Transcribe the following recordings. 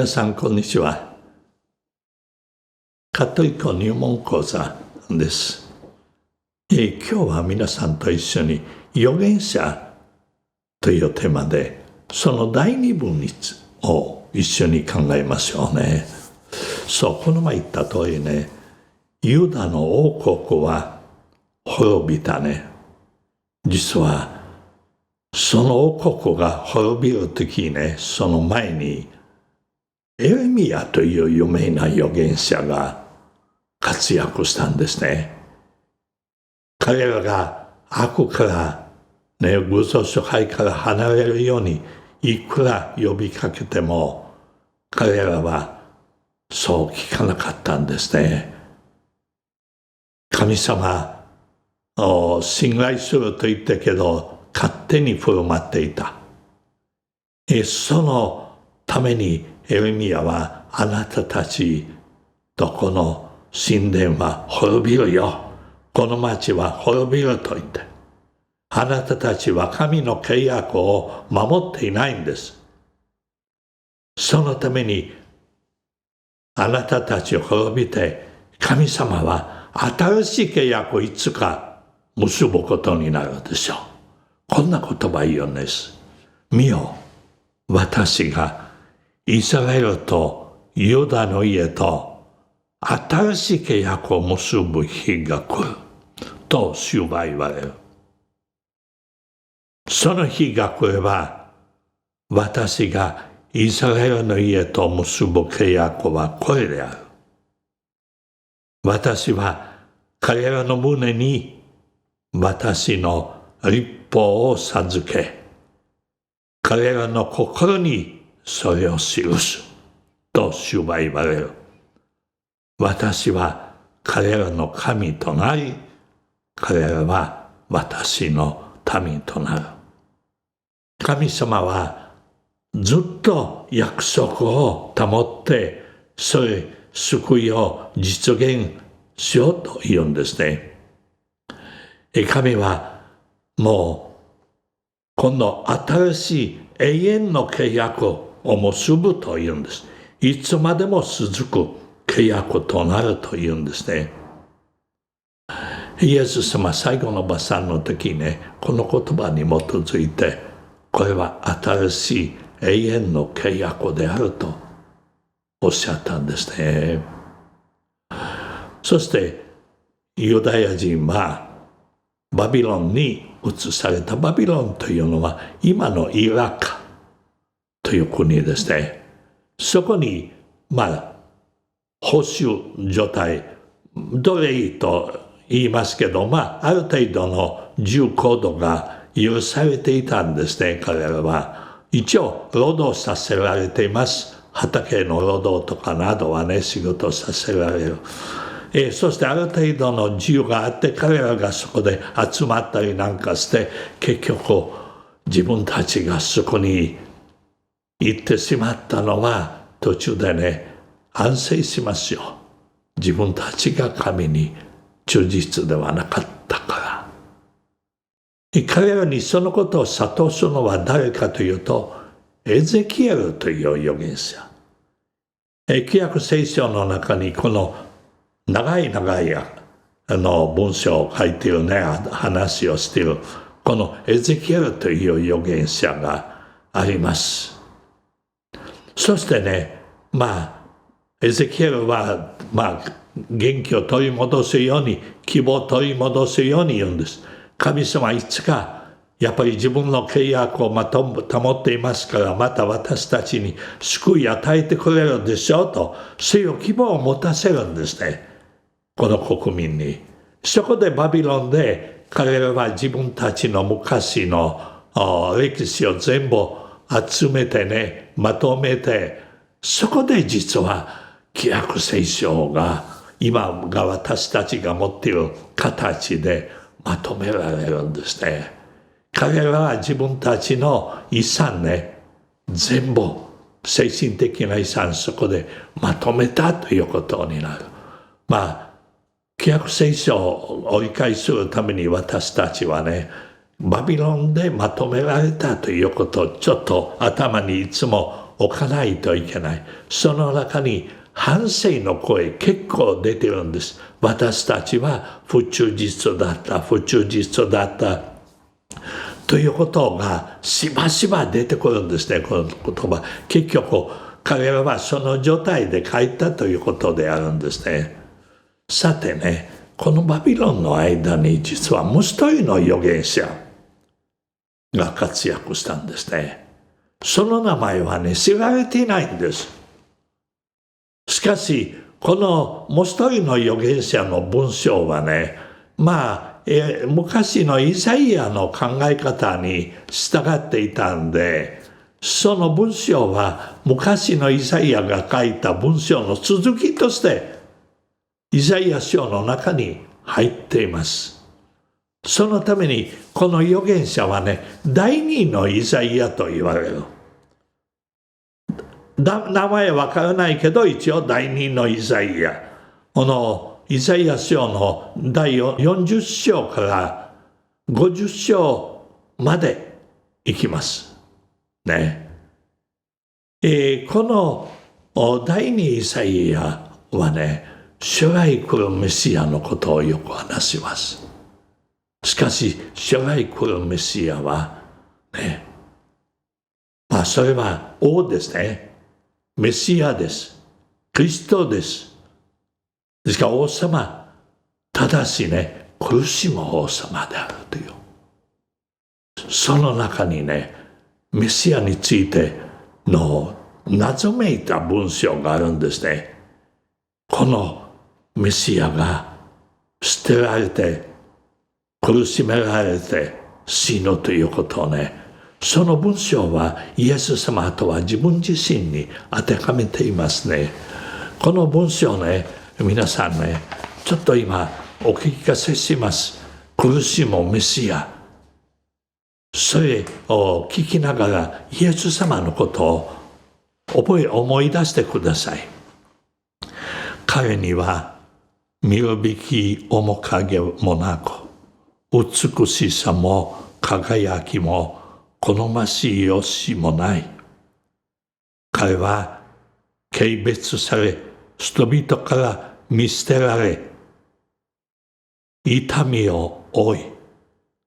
皆さんこんにちは。カトリック入門講座です。今日は皆さんと一緒に預言者というテーマでその第二分を一緒に考えましょうね。この前言った通りね、ユダの王国は滅びたね。実はその王国が滅びるときね、その前にエレミヤという有名な預言者が活躍したんですね。彼らが悪から偶像崇拝から離れるようにいくら呼びかけても彼らはそう聞かなかったんですね。神様を信頼すると言ったけど勝手に振る舞っていた。そのためにエレミヤはあなたたちどこの神殿は滅びるよ。この町は滅びると言って。あなたたちは神の契約を守っていないんです。そのためにあなたたちを滅びて神様は新しい契約をいつか結ぶことになるでしょう。こんな言葉言うんです。見よ、私がイスラエルとユダの家と新しい契約を結ぶ日が来ると主は言われる。その日が来れば私がイスラエルの家と結ぶ契約はこれである。私は彼らの胸に私の律法を授け、彼らの心にそれを記すと主は言われる。私は彼らの神となり、彼らは私の民となる。神様はずっと約束を保って、救いを実現しようと言うんですね。神はもう今度新しい永遠の契約を結ぶと言うんです。いつまでも続く契約となると言うんですね。イエス様最後の晩餐の時にね、この言葉に基づいて、これは新しい永遠の契約であるとおっしゃったんですね。そしてユダヤ人はバビロンに移された。バビロンというのは今のイラクという国ですね。そこに保守状態、奴隷と言いますけど、ある程度の自由行動が許されていたんですね。彼らは一応労働させられています。畑の労働とかなどはね、仕事させられる。そしてある程度の自由があって、彼らがそこで集まったりなんかして、結局自分たちがそこに行ってしまったのは途中でね、反省しますよ。自分たちが神に忠実ではなかったから。彼らにそのことを諭すのは誰かというと、エゼキエルという預言者。旧約聖書の中にこの長い文章を書いているね、話をしているこのエゼキエルという預言者があります。そしてね、エゼキエルは元気を取り戻すように、希望を取り戻すように言うんです。神様はいつかやっぱり自分の契約を保っていますから、また私たちに救い与えてくれるでしょうと、そういう希望を持たせるんですね、この国民に。そこでバビロンで彼らは自分たちの昔の歴史を全部集めてね、まとめて、そこで実は旧約聖書が今が私たちが持っている形でまとめられるんですね。彼らは自分たちの遺産ね、全部精神的な遺産そこでまとめたということになる。旧約聖書を理解するために私たちはね、バビロンでまとめられたということをちょっと頭にいつも置かないといけない。その中に反省の声結構出てるんです。私たちは不忠実だったということがしばしば出てくるんですね、この言葉。結局彼らはその状態で書いたということであるんですね。さてね、このバビロンの間に実はもう一人の預言者が活躍したんですね。その名前はね、知られていないんです。しかし、このもう一人の預言者の文章はね、昔のイザヤの考え方に従っていたんで、その文章は昔のイザヤが書いた文章の続きとして、イザヤ書の中に入っています。そのためにこの預言者はね、第二のイザヤと言われる。名前わからないけど一応第二のイザヤ。このイザヤ書の第40章から50章まで行きます。ね。この第二イザヤはね、将来来るメシアのことをよく話します。しかし、将来来るメシアは、ね、それは王ですね。メシアです。クリストです。ですから王様、ただしね、苦しむ王様であるという。その中にね、メシアについての謎めいた文章があるんですね。このメシアが捨てられて、苦しめられて死ぬということをね、その文章はイエス様とは自分自身に当てはめていますね。この文章ね、皆さんね、ちょっと今お聞かせします。苦しむメシア。それを聞きながらイエス様のことを思い出してください。彼には見るべき面影もなく、美しさも輝きも好ましい容姿もない。彼は軽蔑され、人々から見捨てられ、痛みを負い、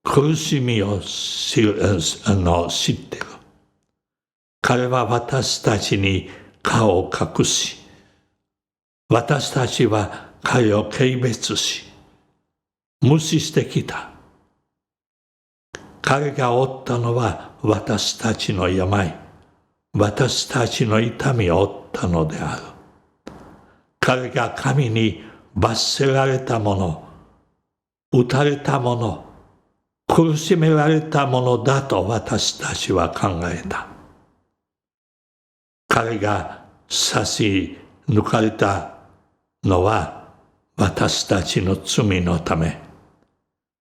苦しみを知っている。彼は私たちに顔を隠し、私たちは彼を軽蔑し、無視してきた。彼が負ったのは私たちの病、私たちの痛みを負ったのである。彼が神に罰せられたもの、打たれたもの、苦しめられたものだと私たちは考えた。彼が差し抜かれたのは私たちの罪のため。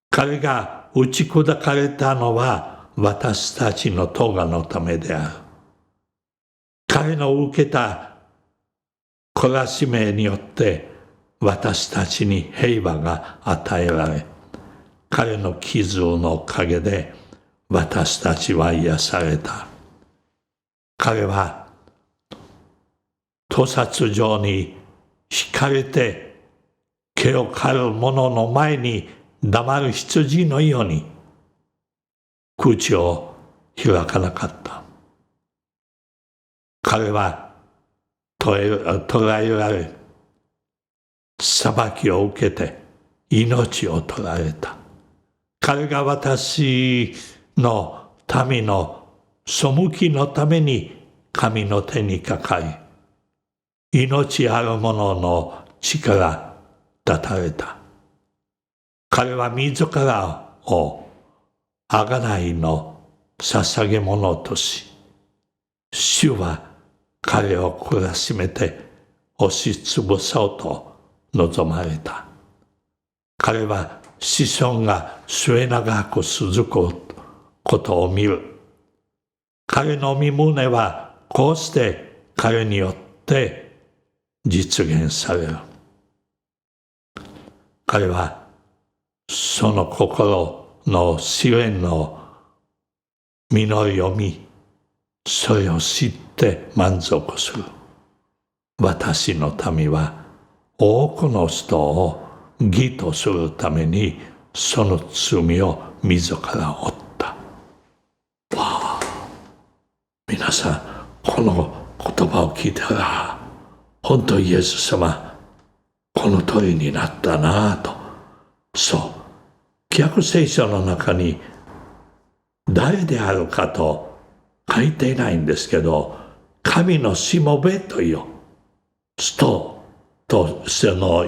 彼が打ち砕かれたのは私たちの咎のためである。彼の受けた懲らしめによって私たちに平和が与えられ、彼の傷のおかげで私たちは癒された。彼は屠殺場に引かれて毛を刈る者の前に黙る羊のように口を開かなかった。彼は捕らえられ、裁きを受けて命を取られた。彼が私の民の背きのために神の手にかかり、命ある者の力立たれた。彼は自らを贖いの捧げ物とし、主は彼を懲らしめて押しつぶそうと望まれた。彼は子孫が末永く続くことを見る。彼の身胸はこうして彼によって実現される。彼はその心の試練の実りを見、それを知って満足する。私の民は多くの人を義とするためにその罪を自ら負った。皆さん、この言葉を聞いたら、本当イエス様、この通りになったなぁと。そう。旧約聖書の中に誰であるかと書いていないんですけど、神のしもべという人と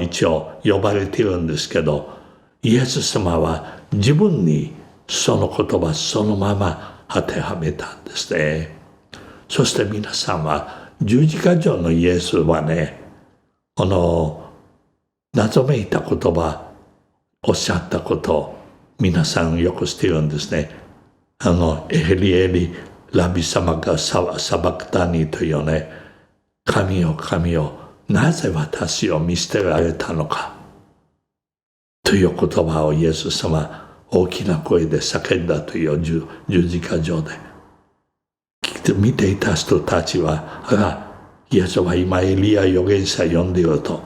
一応呼ばれているんですけど、イエス様は自分にその言葉そのまま当てはめたんですね。そして皆さんは十字架上のイエスはね、謎めいた言葉、おっしゃったことを皆さんよく知っているんですね。エリエリ、ラビ様がサバクタニというね、神よ神よ、なぜ私を見捨てられたのか。という言葉をイエス様、大きな声で叫んだという十字架上で。見ていた人たちは、イエスは今エリア預言者呼んでいると。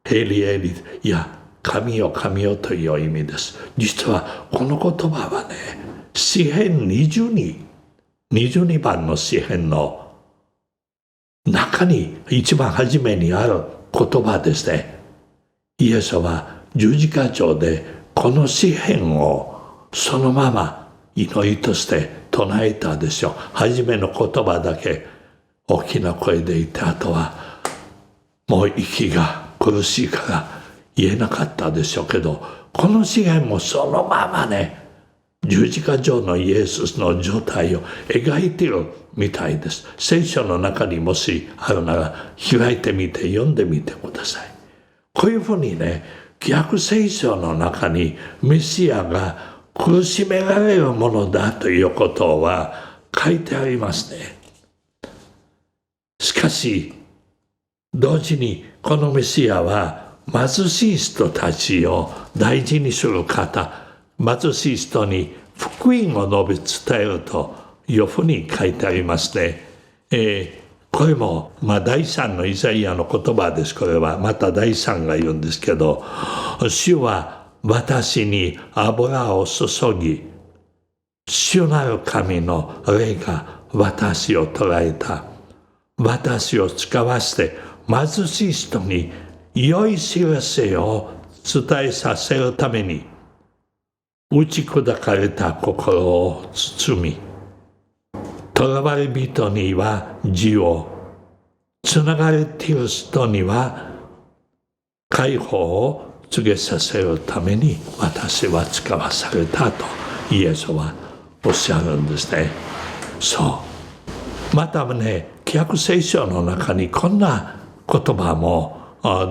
エリエリ、いや、神よ神よという意味です。実はこの言葉はね、詩編22番の詩編の中に一番初めにある言葉ですね。イエスは十字架上でこの詩編をそのまま祈りとして唱えたでしょう。初めの言葉だけ大きな声で言って、あとはもう息が苦しいから言えなかったでしょうけど、この詩篇もそのままね、十字架上のイエスの状態を描いているみたいです。聖書の中にもしあるなら開いてみて読んでみてください。こういうふうにね、逆聖書の中にメシアが苦しめられるものだということは書いてありますね。しかし同時にこのメシアは貧しい人たちを大事にする方、貧しい人に福音を述べ伝えるというふうに書いてありますね。これも、第3のイザヤの言葉です。これはまた第3が言うんですけど、主は私に油を注ぎ、主なる神の霊が私を捉えた。私を使わせて貧しい人に良い知らせを伝えさせるために、打ち砕かれた心を包み、囚われ人には自由、つながれている人には解放を告げさせるために私は使わされたとイエスはおっしゃるんですね。そう。またね、旧約聖書の中にこんな言葉も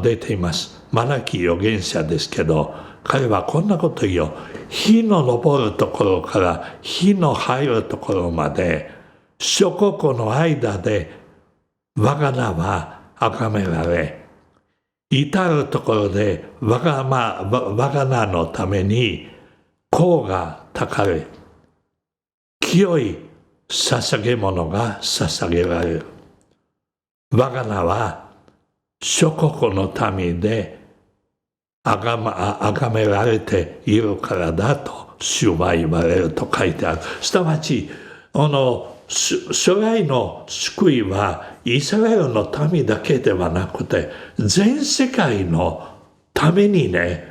出ています。マラキ預言者ですけど、彼はこんなこと言う。日の昇るところから日の入るところまで、諸国の間で我が名は崇められ、至るところで我が名のために香がたかれ、清い捧げ物が捧げられる。我が名は諸国の民で崇められているからだと主は言われると書いてある。すなわち初来の救いはイスラエルの民だけではなくて全世界のためにね、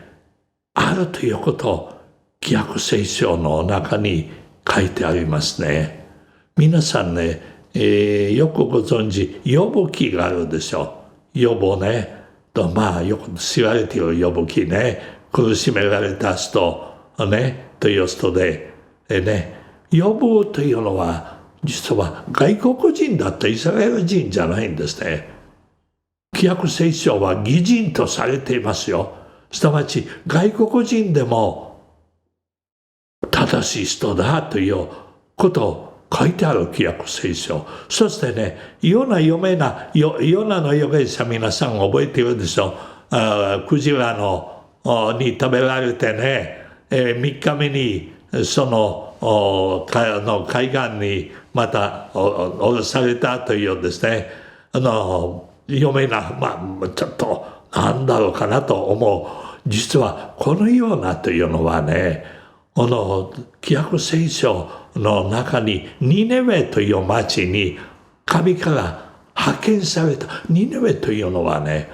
あるということを旧約聖書の中に書いてありますね。皆さんね、よくご存知ヨブ記があるでしょう。ヨブねとよく知られているヨブ記ね、苦しめられた人ねという人でヨブというのは実は外国人だったイスラエル人じゃないんですね。旧約聖書は義人とされていますよ。すなわち外国人でも正しい人だということを書いてある旧約聖書。そしてね、ヨナの預言者皆さん覚えているでしょう。クジラに食べられてね、3日目にその海岸にまた降ろされたというですね、読めな、ちょっとなんだろうかなと思う。実はこのようなというのはね、旧約聖書の中にニネベという町に神から派遣された。ニネベというのはね、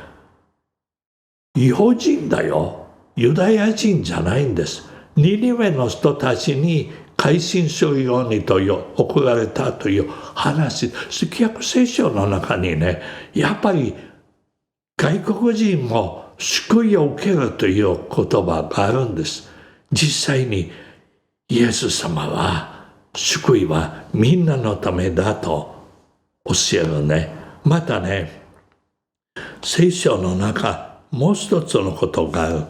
異邦人だよ。ユダヤ人じゃないんです。ニネベの人たちに改心するようにという送られたという話。旧約聖書の中にね、やっぱり外国人も救いを受けるという言葉があるんです。実際にイエス様は救いはみんなのためだと教えるね。またね、聖書の中もう一つのことがある。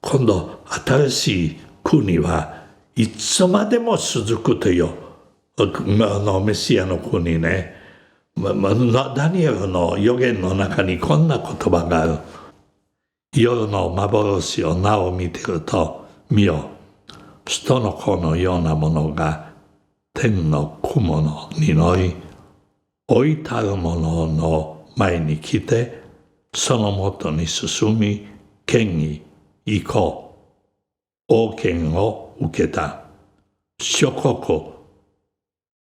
今度新しい国はいつまでも続くというメシアの国ね。ダニエルの預言の中にこんな言葉がある。夜の幻をなお見ていると、見よ、人の子のようなものが天の雲に乗り、置いてあるものの前に来て、そのもとに進み、権威、意向、王権を受けた。諸国、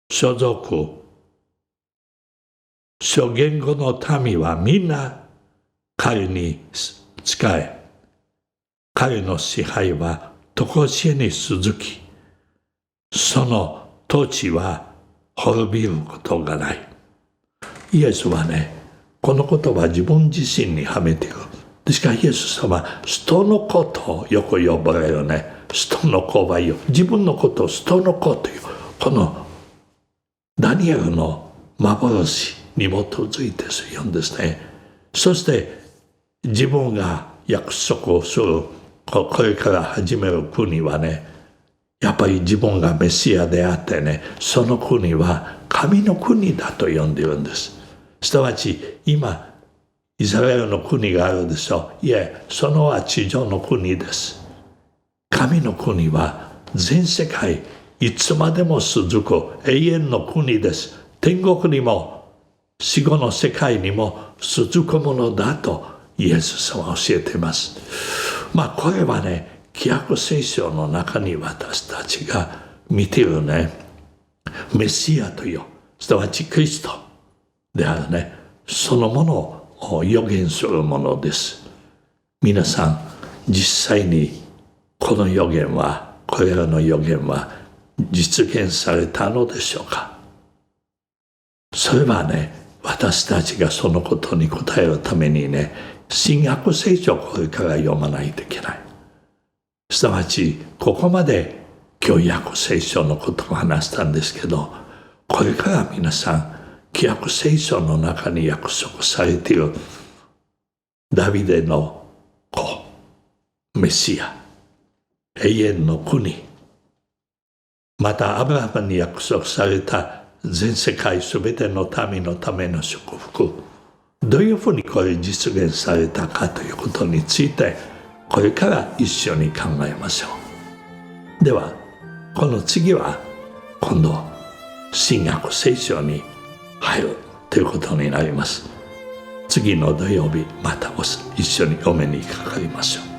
諸族、諸言語の民はみんな彼に仕え、彼の支配は常しえに続き、その統治は滅びることがない。イエスはね、この言葉自分自身にはめている。ですからイエス様は人のことをよく呼ばれるね。人の子はよ。自分のことを人の子という。このダニエルの幻に基づいて言うんですね。そして自分が約束をするこれから始める国はね、やっぱり自分がメシアであってね、その国は神の国だと呼んでいるんです。すなわち今イスラエルの国があるでしょう。いえ、そのは地上の国です。神の国は全世界いつまでも続く永遠の国です。天国にも死後の世界にも続くものだとイエス様は教えています。これはね、旧約聖書の中に私たちが見ているね、メシアという、すなわちクリストであるね、そのものを予言するものです。皆さん、実際にこれらの予言は実現されたのでしょうか。それはね、私たちがそのことに答えるためにね、新約聖書をこれから読まないといけない。すなわち、ここまで旧約聖書のことを話したんですけど、これから皆さん、旧約聖書の中に約束されているダビデの子、メシア、永遠の国、またアブラハムに約束された全世界すべての民のための祝福、どういうふうにこれ実現されたかということについて、これから一緒に考えましょう。では、この次は今度新約聖書に入るということになります。次の土曜日また一緒にお目にかかりましょう。